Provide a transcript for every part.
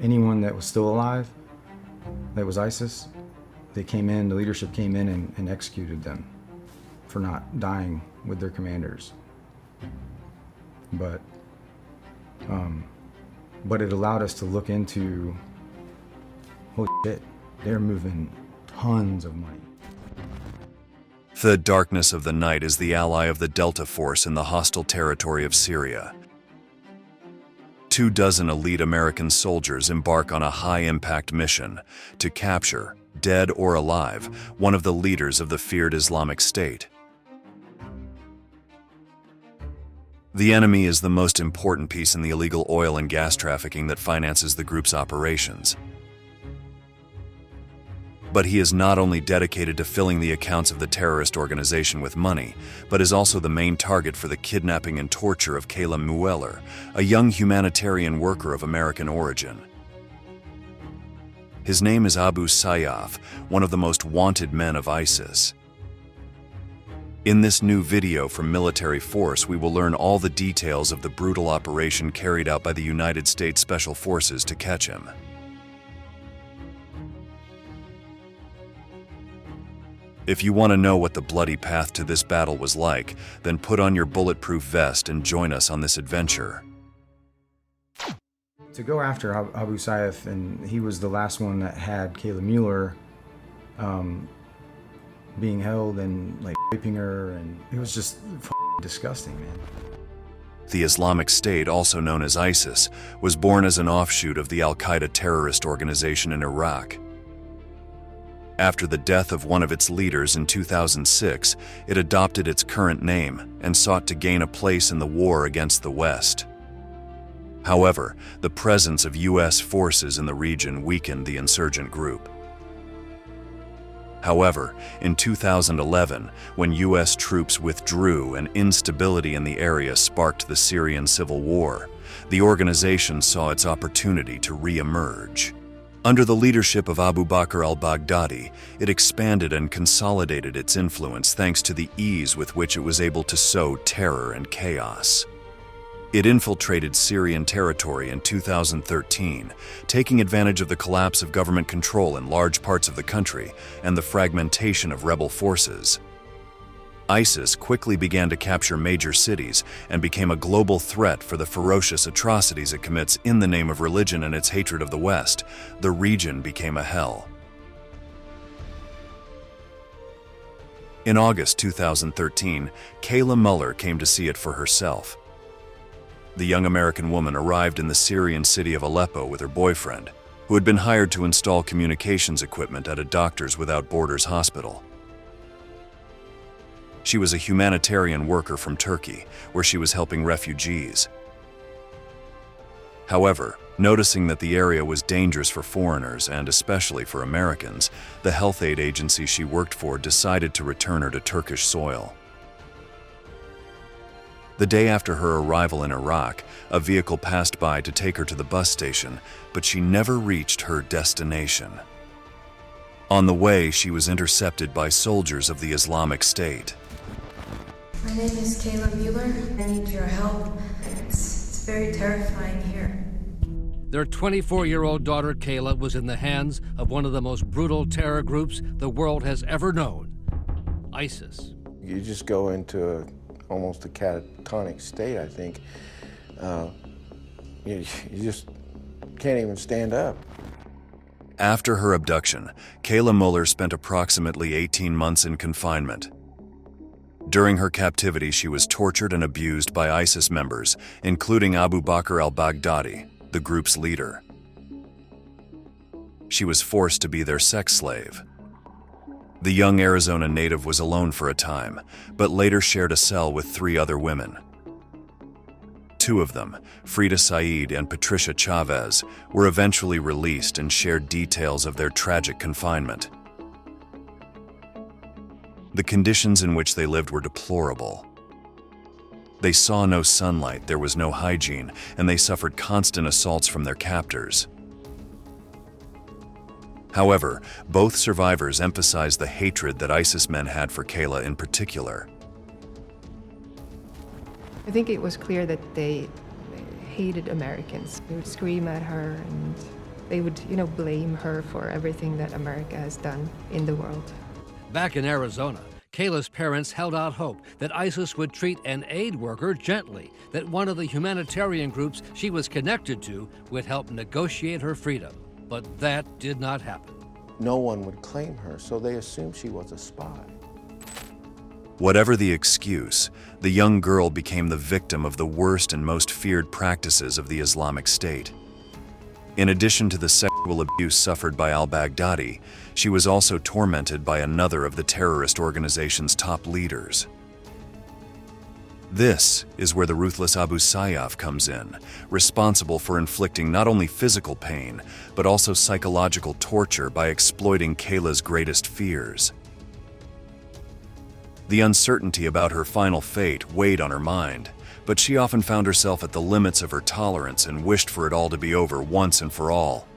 anyone that was still alive, that was ISIS, they came in, the leadership came in and executed them for not dying with their commanders. But it allowed us to look into, holy shit, they're moving tons of money. The darkness of the night is the ally of the Delta Force in the hostile territory of Syria. 24 elite American soldiers embark on a high-impact mission to capture, dead or alive, one of the leaders of the feared Islamic State. The enemy is the most important piece in the illegal oil and gas trafficking that finances the group's operations. But he is not only dedicated to filling the accounts of the terrorist organization with money, but is also the main target for the kidnapping and torture of Kayla Mueller, a young humanitarian worker of American origin. His name is Abu Sayyaf, one of the most wanted men of ISIS. In this new video from Military Force, we will learn all the details of the brutal operation carried out by the United States Special Forces to catch him. If you want to know what the bloody path to this battle was like, then put on your bulletproof vest and join us on this adventure. To go after Abu Sayyaf, and he was the last one that had Kayla Mueller being held and like raping her, and it was just disgusting, man. The Islamic State, also known as ISIS, was born as an offshoot of the Al-Qaeda terrorist organization in Iraq. After the death of one of its leaders in 2006, it adopted its current name and sought to gain a place in the war against the West. However, the presence of US forces in the region weakened the insurgent group. However, in 2011, when US troops withdrew and instability in the area sparked the Syrian civil war, the organization saw its opportunity to re-emerge. Under the leadership of Abu Bakr al-Baghdadi, it expanded and consolidated its influence thanks to the ease with which it was able to sow terror and chaos. It infiltrated Syrian territory in 2013, taking advantage of the collapse of government control in large parts of the country and the fragmentation of rebel forces. ISIS quickly began to capture major cities and became a global threat for the ferocious atrocities it commits in the name of religion and its hatred of the West. The region became a hell. In August 2013, Kayla Mueller came to see it for herself. The young American woman arrived in the Syrian city of Aleppo with her boyfriend, who had been hired to install communications equipment at a Doctors Without Borders hospital. She was a humanitarian worker from Turkey, where she was helping refugees. However, noticing that the area was dangerous for foreigners and especially for Americans, the health aid agency she worked for decided to return her to Turkish soil. The day after her arrival in Iraq, a vehicle passed by to take her to the bus station, but she never reached her destination. On the way, she was intercepted by soldiers of the Islamic State. My name is Kayla Mueller. I need your help. It's very terrifying here. Their 24-year-old daughter, Kayla, was in the hands of one of the most brutal terror groups the world has ever known, ISIS. You just go into almost a catatonic state, I think. You just can't even stand up. After her abduction, Kayla Mueller spent approximately 18 months in confinement. During her captivity, she was tortured and abused by ISIS members, including Abu Bakr al-Baghdadi, the group's leader. She was forced to be their sex slave. The young Arizona native was alone for a time, but later shared a cell with 3 other women. 2 of them, Frida Said and Patricia Chavez, were eventually released and shared details of their tragic confinement. The conditions in which they lived were deplorable. They saw no sunlight, there was no hygiene, and they suffered constant assaults from their captors. However, both survivors emphasized the hatred that ISIS men had for Kayla in particular. I think it was clear that they hated Americans. They would scream at her and they would, blame her for everything that America has done in the world. Back in Arizona, Kayla's parents held out hope that ISIS would treat an aid worker gently, that one of the humanitarian groups she was connected to would help negotiate her freedom. But that did not happen. No one would claim her, so they assumed she was a spy. Whatever the excuse, the young girl became the victim of the worst and most feared practices of the Islamic State. In addition to the sexual abuse suffered by al-Baghdadi, she was also tormented by another of the terrorist organization's top leaders. This is where the ruthless Abu Sayyaf comes in, responsible for inflicting not only physical pain, but also psychological torture by exploiting Kayla's greatest fears. The uncertainty about her final fate weighed on her mind, but she often found herself at the limits of her tolerance and wished for it all to be over once and for all.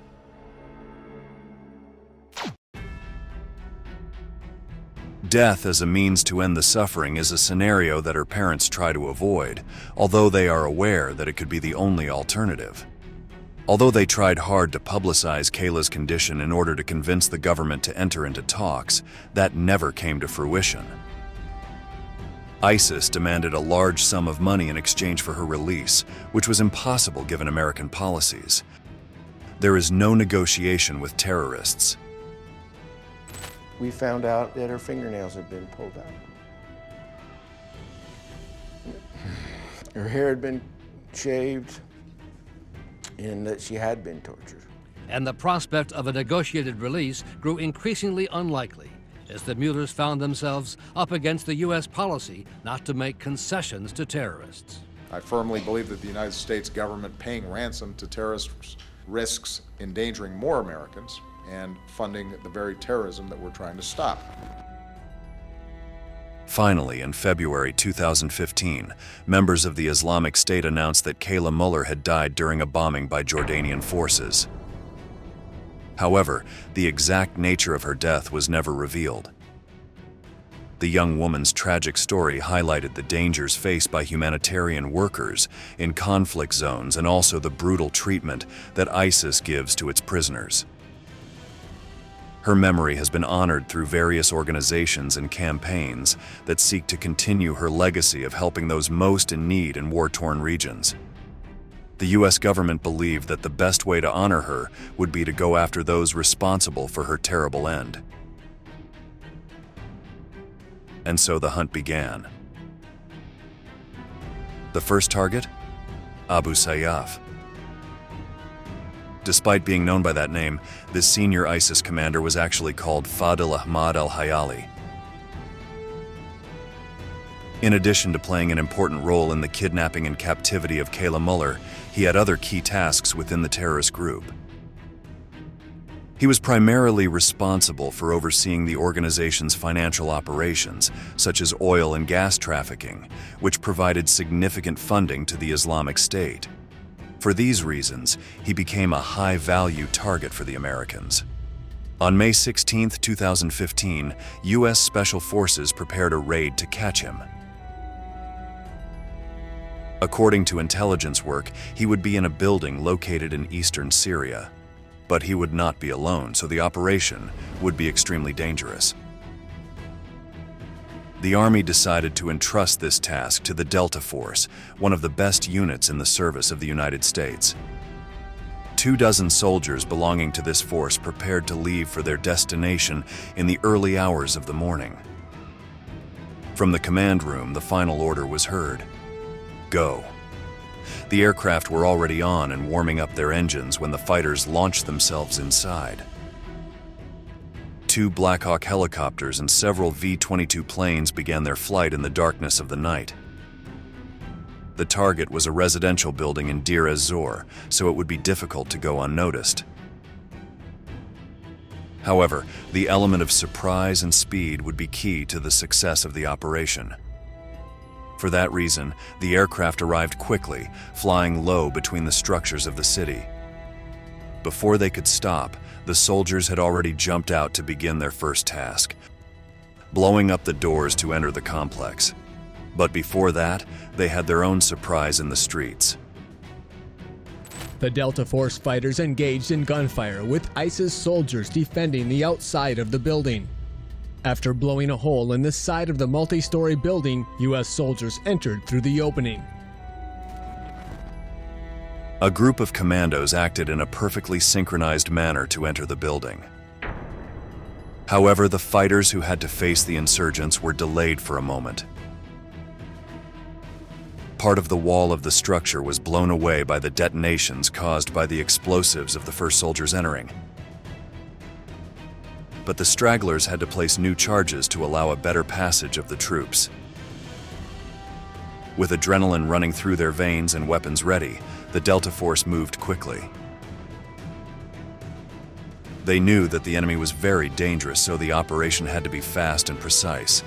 Death as a means to end the suffering is a scenario that her parents try to avoid, although they are aware that it could be the only alternative. Although they tried hard to publicize Kayla's condition in order to convince the government to enter into talks, that never came to fruition. ISIS demanded a large sum of money in exchange for her release, which was impossible given American policies. There is no negotiation with terrorists. We found out that her fingernails had been pulled out. Her hair had been shaved, and that she had been tortured. And the prospect of a negotiated release grew increasingly unlikely, as the Muellers found themselves up against the U.S. policy not to make concessions to terrorists. I firmly believe that the United States government paying ransom to terrorists risks endangering more Americans and funding the very terrorism that we're trying to stop. Finally, in February 2015, members of the Islamic State announced that Kayla Mueller had died during a bombing by Jordanian forces. However, the exact nature of her death was never revealed. The young woman's tragic story highlighted the dangers faced by humanitarian workers in conflict zones and also the brutal treatment that ISIS gives to its prisoners. Her memory has been honored through various organizations and campaigns that seek to continue her legacy of helping those most in need in war-torn regions. The U.S. government believed that the best way to honor her would be to go after those responsible for her terrible end. And so the hunt began. The first target? Abu Sayyaf. Despite being known by that name, this senior ISIS commander was actually called Fadil Ahmad al-Hayali. In addition to playing an important role in the kidnapping and captivity of Kayla Mueller, he had other key tasks within the terrorist group. He was primarily responsible for overseeing the organization's financial operations, such as oil and gas trafficking, which provided significant funding to the Islamic State. For these reasons, he became a high-value target for the Americans. On May 16, 2015, U.S. Special Forces prepared a raid to catch him. According to intelligence work, he would be in a building located in eastern Syria. But he would not be alone, so the operation would be extremely dangerous. The Army decided to entrust this task to the Delta Force, one of the best units in the service of the United States. 24 soldiers belonging to this force prepared to leave for their destination in the early hours of the morning. From the command room, the final order was heard: go. The aircraft were already on and warming up their engines when the fighters launched themselves inside. 2 Black Hawk helicopters and several V-22 planes began their flight in the darkness of the night. The target was a residential building in Deir ez-Zor, so it would be difficult to go unnoticed. However, the element of surprise and speed would be key to the success of the operation. For that reason, the aircraft arrived quickly, flying low between the structures of the city. Before they could stop, the soldiers had already jumped out to begin their first task, blowing up the doors to enter the complex. But before that, they had their own surprise in the streets. The Delta Force fighters engaged in gunfire with ISIS soldiers defending the outside of the building. After blowing a hole in the side of the multi-story building, US soldiers entered through the opening. A group of commandos acted in a perfectly synchronized manner to enter the building. However, the fighters who had to face the insurgents were delayed for a moment. Part of the wall of the structure was blown away by the detonations caused by the explosives of the first soldiers entering. But the stragglers had to place new charges to allow a better passage of the troops. With adrenaline running through their veins and weapons ready, the Delta Force moved quickly. They knew that the enemy was very dangerous, so the operation had to be fast and precise.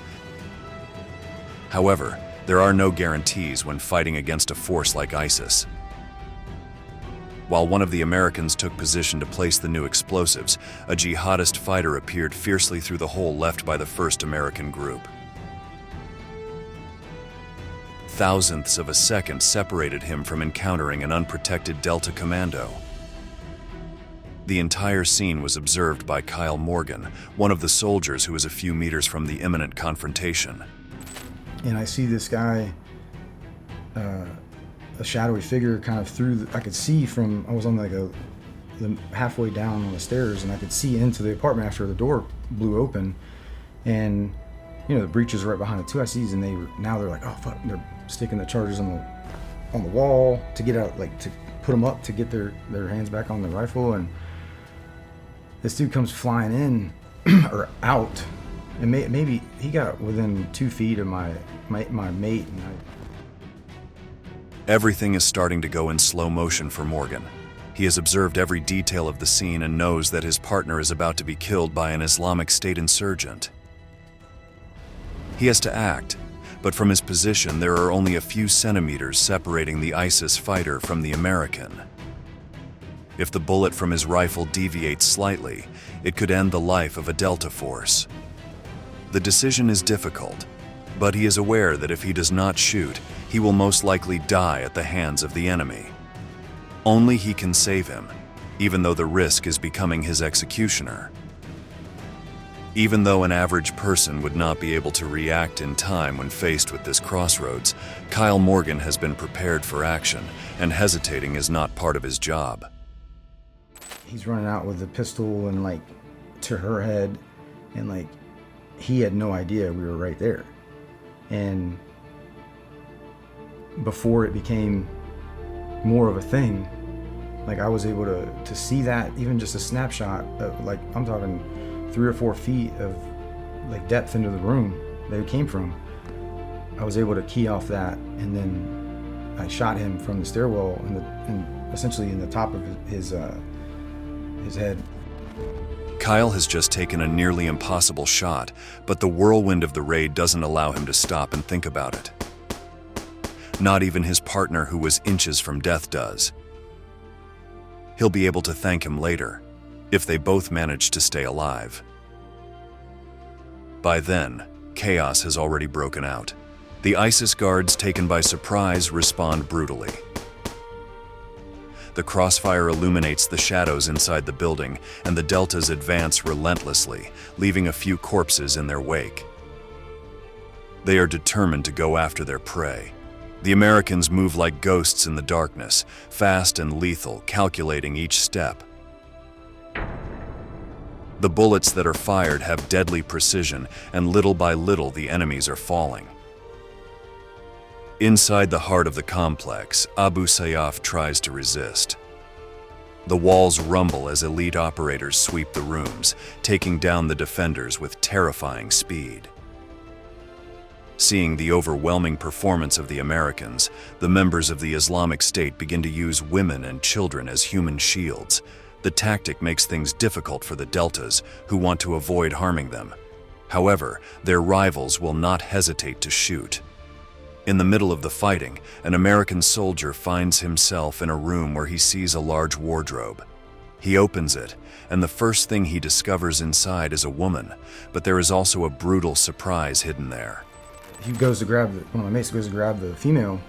However, there are no guarantees when fighting against a force like ISIS. While one of the Americans took position to place the new explosives, a jihadist fighter appeared fiercely through the hole left by the first American group. Thousandths of a second separated him from encountering an unprotected Delta commando. The entire scene was observed by Kyle Morgan, one of the soldiers who was a few meters from the imminent confrontation. And I see this guy, a shadowy figure kind of through, I could see from, I was on like the halfway down on the stairs, and I could see into the apartment after the door blew open. And, you know, the breach is right behind the two ICs, and they're like, oh fuck, they're sticking the charges on the wall to get out, like to put them up to get their hands back on the rifle. And this dude comes flying in or out, and maybe he got within 2 feet of my mate, and Everything is starting to go in slow motion for Morgan. He has observed every detail of the scene and knows that his partner is about to be killed by an Islamic State insurgent. He has to act, but from his position there are only a few centimeters separating the ISIS fighter from the American. If the bullet from his rifle deviates slightly, it could end the life of a Delta Force. The decision is difficult, but he is aware that if he does not shoot, he will most likely die at the hands of the enemy. Only he can save him, even though the risk is becoming his executioner. Even though an average person would not be able to react in time when faced with this crossroads, Kyle Morgan has been prepared for action, and hesitating is not part of his job. he's running out with a pistol and like to her head, and like he had no idea we were right there. And before it became more of a thing, like I was able to see that, even just a snapshot of, like, I'm talking 3 or 4 feet of like depth into the room that it came from. I was able to key off that, and then I shot him from the stairwell and essentially in the top of his head. Kyle has just taken a nearly impossible shot, but the whirlwind of the raid doesn't allow him to stop and think about it. Not even his partner, who was inches from death, does. He'll be able to thank him later, if they both manage to stay alive. By then, chaos has already broken out. The ISIS guards, taken by surprise, respond brutally. The crossfire illuminates the shadows inside the building, and the Deltas advance relentlessly, leaving a few corpses in their wake. They are determined to go after their prey. The Americans move like ghosts in the darkness, fast and lethal, calculating each step. The bullets that are fired have deadly precision, and little by little the enemies are falling. Inside the heart of the complex, Abu Sayyaf tries to resist. The walls rumble as elite operators sweep the rooms, taking down the defenders with terrifying speed. Seeing the overwhelming performance of the Americans, the members of the Islamic State begin to use women and children as human shields. The tactic makes things difficult for the Deltas, who want to avoid harming them. However, their rivals will not hesitate to shoot. In the middle of the fighting, an American soldier finds himself in a room where he sees a large wardrobe. He opens it, and the first thing he discovers inside is a woman, but there is also a brutal surprise hidden there. He goes to grab, one of my mates goes to grab the female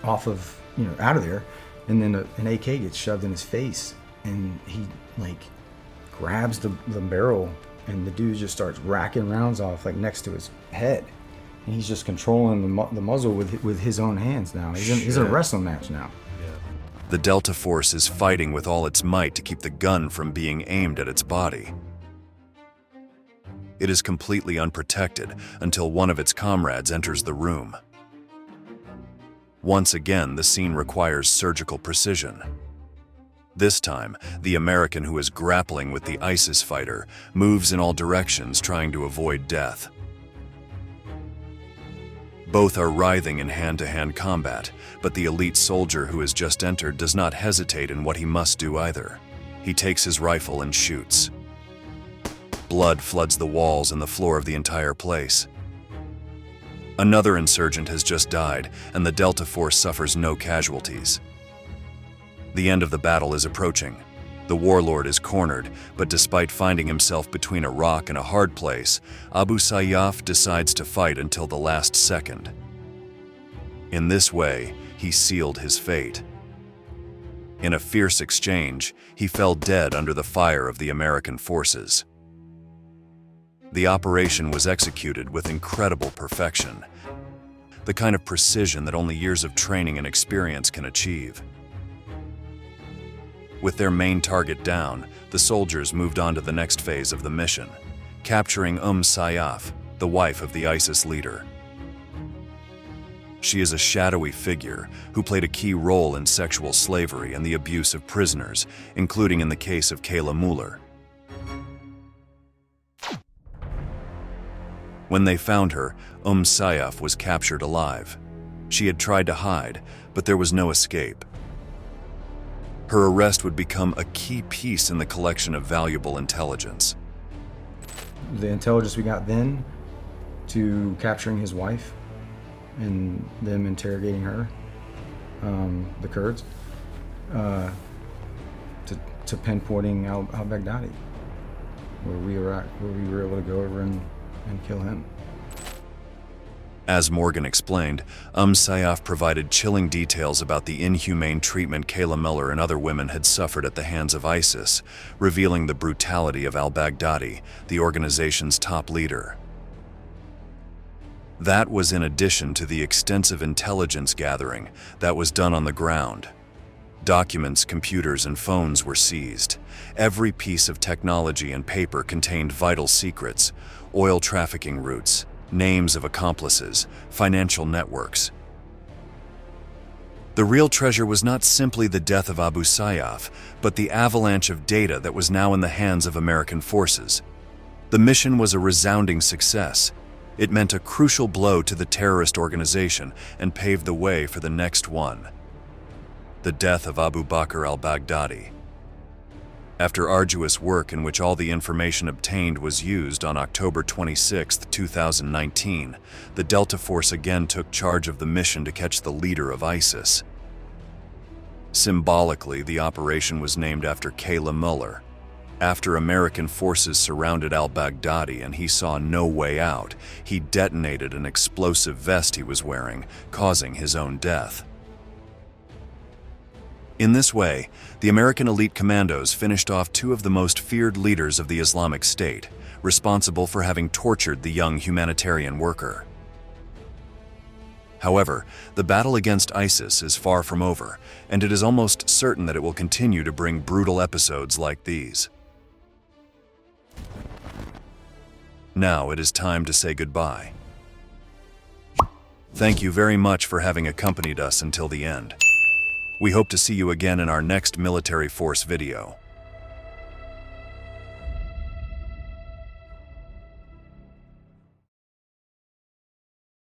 off of, out of there, and then an AK gets shoved in his face, and he like grabs the barrel, and the dude just starts racking rounds off like next to his head, and he's just controlling the muzzle with his own hands now. He's in a wrestling match now. The Delta Force is fighting with all its might to keep the gun from being aimed at its body. It is completely unprotected until one of its comrades enters the room. Once again, the scene requires surgical precision. This time, the American who is grappling with the ISIS fighter moves in all directions trying to avoid death. Both are writhing in hand-to-hand combat, but the elite soldier who has just entered does not hesitate in what he must do either. He takes his rifle and shoots. Blood floods the walls and the floor of the entire place. Another insurgent has just died, and the Delta Force suffers no casualties. The end of the battle is approaching. The warlord is cornered, but despite finding himself between a rock and a hard place, Abu Sayyaf decides to fight until the last second. In this way, he sealed his fate. In a fierce exchange, he fell dead under the fire of the American forces. The operation was executed with incredible perfection, the kind of precision that only years of training and experience can achieve. With their main target down, the soldiers moved on to the next phase of the mission, capturing Sayyaf, the wife of the ISIS leader. She is a shadowy figure who played a key role in sexual slavery and the abuse of prisoners, including in the case of Kayla Mueller. When they found her, Sayyaf was captured alive. She had tried to hide, but there was no escape. Her arrest would become a key piece in the collection of valuable intelligence. The intelligence we got then to capturing his wife and them interrogating her, the Kurds, to pinpointing al-Baghdadi, where we were able to go over and kill him. As Morgan explained, Sayyaf provided chilling details about the inhumane treatment Kayla Mueller and other women had suffered at the hands of ISIS, revealing the brutality of al-Baghdadi, the organization's top leader. That was in addition to the extensive intelligence gathering that was done on the ground. Documents, computers, and phones were seized. Every piece of technology and paper contained vital secrets, oil trafficking routes, names of accomplices, financial networks. The real treasure was not simply the death of Abu Sayyaf, but the avalanche of data that was now in the hands of American forces. The mission was a resounding success. It meant a crucial blow to the terrorist organization and paved the way for the next one: the death of Abu Bakr al-Baghdadi. After arduous work in which all the information obtained was used, on October 26, 2019, the Delta Force again took charge of the mission to catch the leader of ISIS. Symbolically, the operation was named after Kayla Mueller. After American forces surrounded al-Baghdadi and he saw no way out, he detonated an explosive vest he was wearing, causing his own death. In this way, the American elite commandos finished off two of the most feared leaders of the Islamic State, responsible for having tortured the young humanitarian worker. However, the battle against ISIS is far from over, and it is almost certain that it will continue to bring brutal episodes like these. Now it is time to say goodbye. Thank you very much for having accompanied us until the end. We hope to see you again in our next military force video.